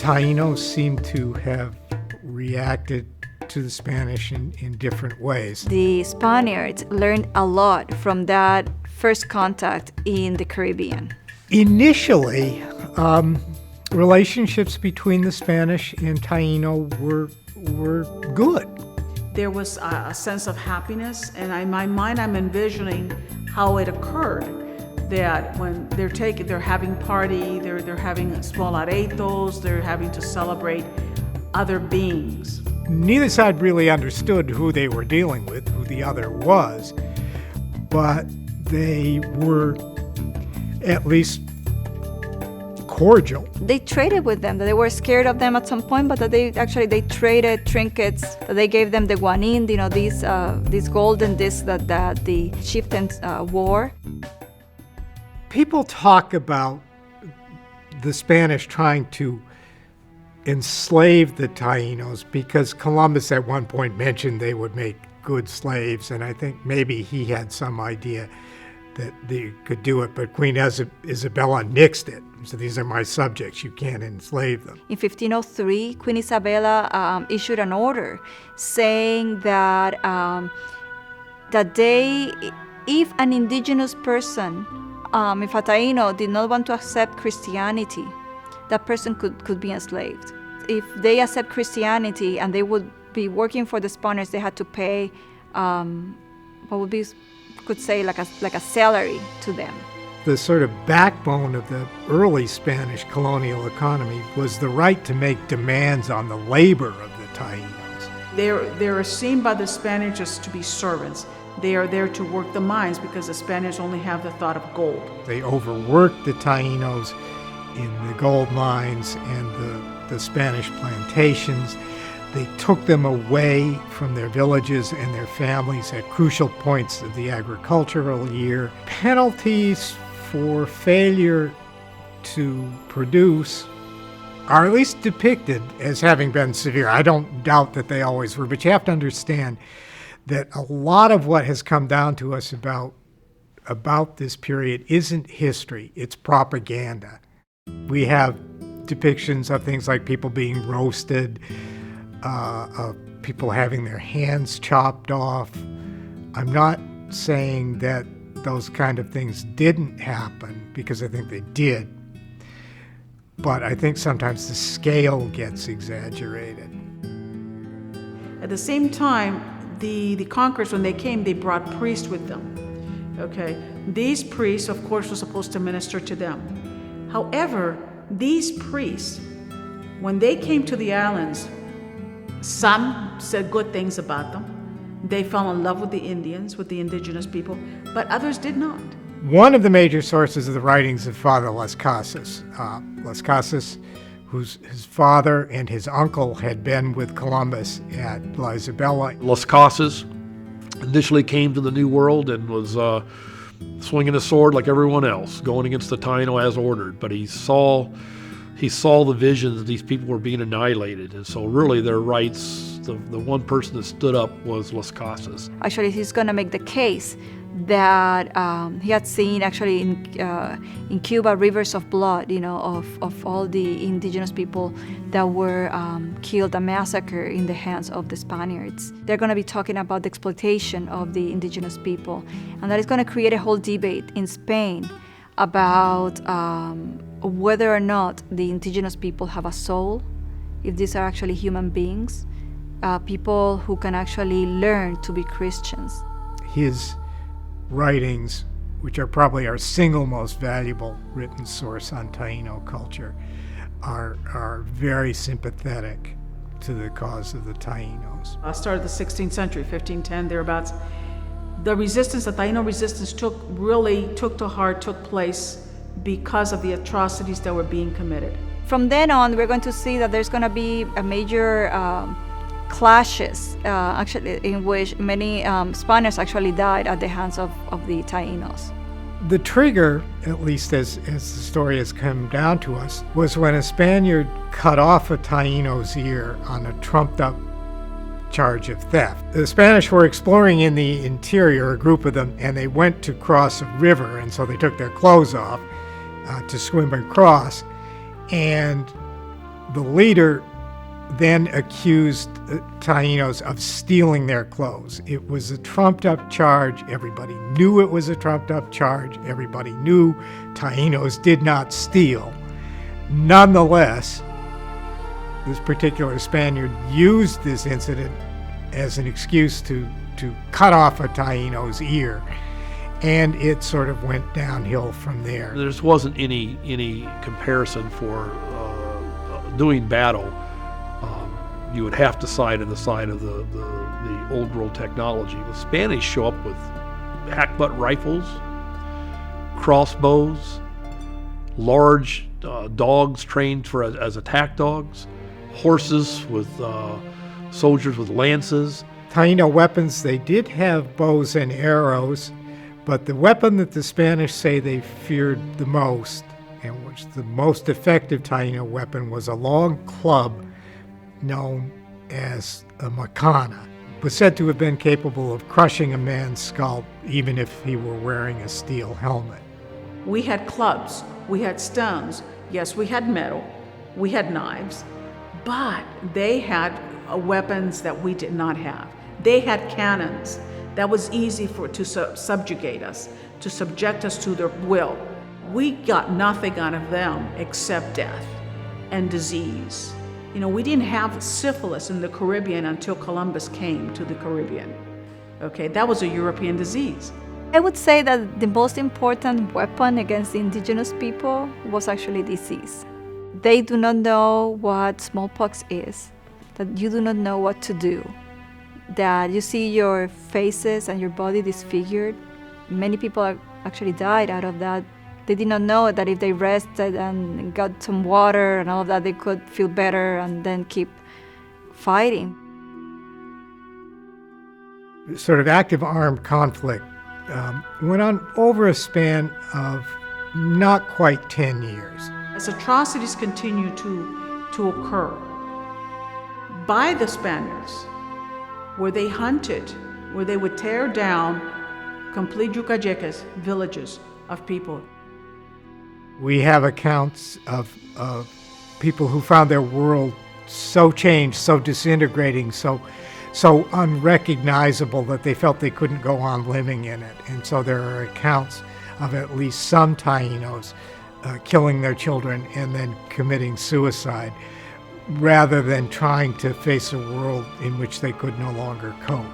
Taínos seem to have reacted to the Spanish in different ways. The Spaniards learned a lot from that first contact in the Caribbean. Initially, relationships between the Spanish and Taíno were good. There was a sense of happiness, and in my mind I'm envisioning how it occurred. That when they're having party, they're having small aretos, they're having to celebrate other beings. Neither side really understood who they were dealing with, who the other was, but they were at least cordial. They traded with them. They were scared of them at some point, but that they traded trinkets. That they gave them the guanin, these golden discs that the chieftains wore. People talk about the Spanish trying to enslave the Taínos because Columbus at one point mentioned they would make good slaves, and I think maybe he had some idea that they could do it, but Queen Isabella nixed it. So these are my subjects, you can't enslave them. In 1503, Queen Isabella issued an order saying that if an indigenous person, if a Taíno did not want to accept Christianity, that person could be enslaved. If they accept Christianity and they would be working for the Spaniards, they had to pay could say like a salary to them. The sort of backbone of the early Spanish colonial economy was the right to make demands on the labor of the Taínos. They're seen by the Spanish as to be servants. They are there to work the mines because the Spanish only have the thought of gold. They overworked the Taínos in the gold mines and the Spanish plantations. They took them away from their villages and their families at crucial points of the agricultural year. Penalties for failure to produce are at least depicted as having been severe. I don't doubt that they always were, but you have to understand that a lot of what has come down to us about this period isn't history, it's propaganda. We have depictions of things like people being roasted, of people having their hands chopped off. I'm not saying that those kind of things didn't happen, because I think they did. But I think sometimes the scale gets exaggerated. At the same time, the conquerors, when they came, they brought priests with them. Okay, these priests, of course, were supposed to minister to them. However, these priests, when they came to the islands, some said good things about them. They fell in love with the Indians, with the indigenous people, but others did not. One of the major sources of the writings of Father Las Casas. Las Casas, his father and his uncle had been with Columbus at La Isabela. Las Casas initially came to the New World and was swinging a sword like everyone else, going against the Taino as ordered, but he saw the visions that these people were being annihilated, and so really their rights, the one person that stood up was Las Casas. Actually, he's going to make the case that he had seen actually in Cuba rivers of blood, of all the indigenous people that were killed and massacred in the hands of the Spaniards. They're going to be talking about the exploitation of the indigenous people, and that is going to create a whole debate in Spain about whether or not the indigenous people have a soul, if these are actually human beings, people who can actually learn to be Christians. His writings, which are probably our single most valuable written source on Taino culture, are very sympathetic to the cause of the Taínos. Started the 16th century, 1510, thereabouts. The resistance, the Taino resistance took place because of the atrocities that were being committed. From then on, we're going to see that there's going to be a major clashes, actually, in which many Spaniards actually died at the hands of the Taínos. The trigger, at least as the story has come down to us, was when a Spaniard cut off a Taíno's ear on a trumped-up charge of theft. The Spanish were exploring in the interior, a group of them, and they went to cross a river, and so they took their clothes off to swim across. And The leader then accused Taínos of stealing their clothes. It was a trumped-up charge. Everybody knew it was a trumped-up charge. Everybody knew Taínos did not steal. Nonetheless, this particular Spaniard used this incident as an excuse to cut off a Taíno's ear, and it sort of went downhill from there. There just wasn't any comparison for doing battle. You would have to side on the side of the old world technology. The Spanish show up with hackbutt rifles, crossbows, large dogs trained as attack dogs, horses with soldiers with lances. Taíno weapons, they did have bows and arrows, but the weapon that the Spanish say they feared the most, and which the most effective Taíno weapon, was a long club known as a macana. It was said to have been capable of crushing a man's skull even if he were wearing a steel helmet. We had clubs, we had stones, yes, we had metal, we had knives, but they had weapons that we did not have. They had cannons. That was easy to subjugate us, to subject us to their will. We got nothing out of them except death and disease. You know, we didn't have syphilis in the Caribbean until Columbus came to the Caribbean. Okay, that was a European disease. I would say that the most important weapon against the indigenous people was actually disease. They do not know what smallpox is, that you do not know what to do, that you see your faces and your body disfigured. Many people actually died out of that. They did not know that if they rested and got some water and all of that, they could feel better and then keep fighting. Sort of active armed conflict went on over a span of not quite 10 years. As atrocities continue to occur by the Spaniards, where they hunted, where they would tear down complete yucayeques, villages of people. We have accounts of people who found their world so changed, so disintegrating, so unrecognizable that they felt they couldn't go on living in it. And so there are accounts of at least some Taínos killing their children and then committing suicide, rather than trying to face a world in which they could no longer cope.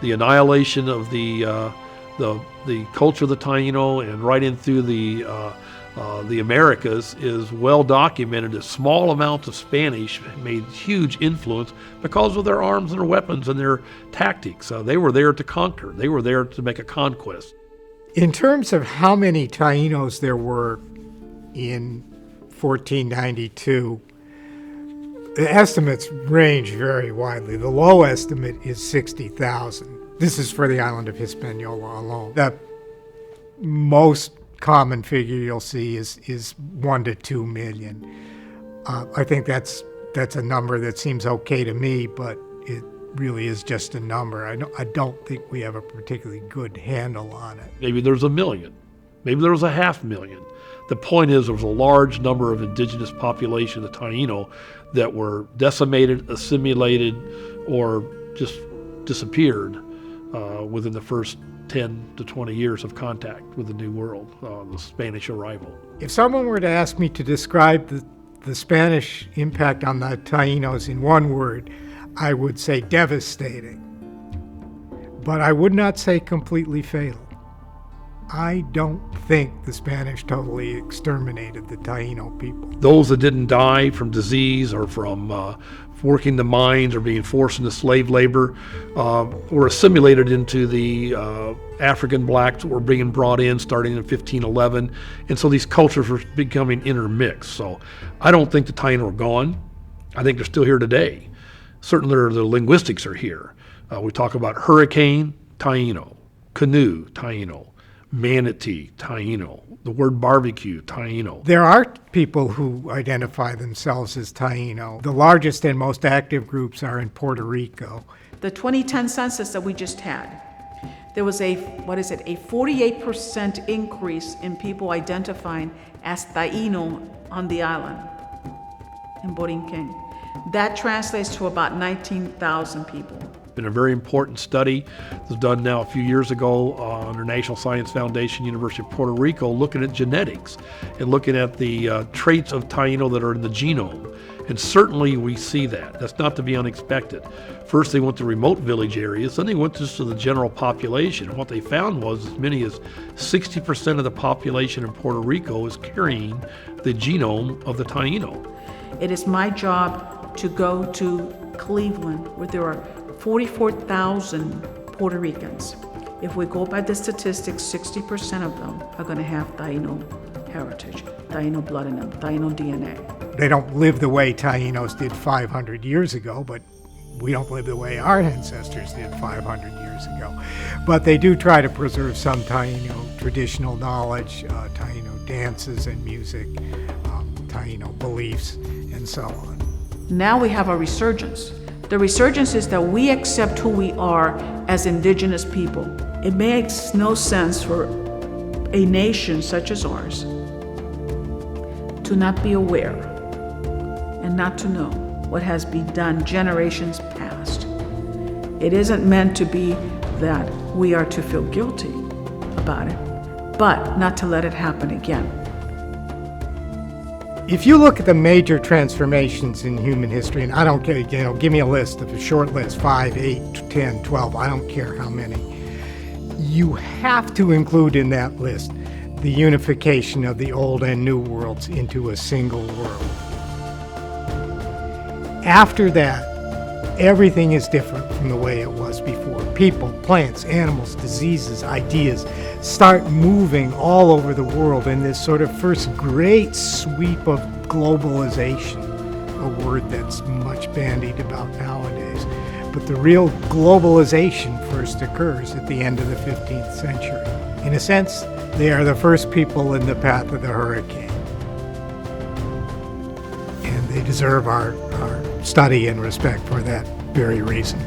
The annihilation of the culture of the Taíno and right in through the Americas is well documented. That small amounts of Spanish made huge influence because of their arms and their weapons and their tactics. They were there to conquer. They were there to make a conquest. In terms of how many Taínos there were in 1492, the estimates range very widely. The low estimate is 60,000. This is for the island of Hispaniola alone. The most common figure you'll see is 1 to 2 million. I think that's a number that seems okay to me, but it really is just a number. I don't think we have a particularly good handle on it. Maybe there's 1 million. Maybe there was 500,000. The point is there was a large number of indigenous population, the Taíno, that were decimated, assimilated, or just disappeared within the first 10 to 20 years of contact with the New World, the Spanish arrival. If someone were to ask me to describe the Spanish impact on the Taínos in one word, I would say devastating. But I would not say completely fatal. I don't think the Spanish totally exterminated the Taíno people. Those that didn't die from disease or from working the mines or being forced into slave labor were assimilated into the African blacks that were being brought in starting in 1511. And so these cultures were becoming intermixed. So I don't think the Taíno are gone. I think they're still here today. Certainly the linguistics are here. We talk about hurricane, Taíno, canoe, Taíno, manatee, Taíno, the word barbecue, Taíno. There are people who identify themselves as Taíno. The largest and most active groups are in Puerto Rico. The 2010 census that we just had, there was a 48% increase in people identifying as Taíno on the island in Borinquen. That translates to about 19,000 people. Been a very important study that was done now a few years ago under National Science Foundation, University of Puerto Rico, looking at genetics and looking at the traits of Taíno that are in the genome. And certainly we see that. That's not to be unexpected. First they went to remote village areas, then they went just to the general population. And what they found was as many as 60% of the population in Puerto Rico is carrying the genome of the Taíno. It is my job to go to Cleveland, where there are 44,000 Puerto Ricans. If we go by the statistics, 60% of them are going to have Taíno heritage, Taíno blood in them, Taíno DNA. They don't live the way Taínos did 500 years ago, but we don't live the way our ancestors did 500 years ago. But they do try to preserve some Taíno traditional knowledge, Taíno dances and music, Taíno beliefs, and so on. Now we have a resurgence. The resurgence is that we accept who we are as indigenous people. It makes no sense for a nation such as ours to not be aware and not to know what has been done generations past. It isn't meant to be that we are to feel guilty about it, but not to let it happen again. If you look at the major transformations in human history, and I don't care, give me a short list, 5, 8, 10, 12, I don't care how many. You have to include in that list the unification of the old and new worlds into a single world. After that, everything is different from the way it was before. People, plants, animals, diseases, ideas start moving all over the world in this sort of first great sweep of globalization, a word that's much bandied about nowadays. But the real globalization first occurs at the end of the 15th century. In a sense, they are the first people in the path of the hurricane. And they deserve our study and respect for that very reason.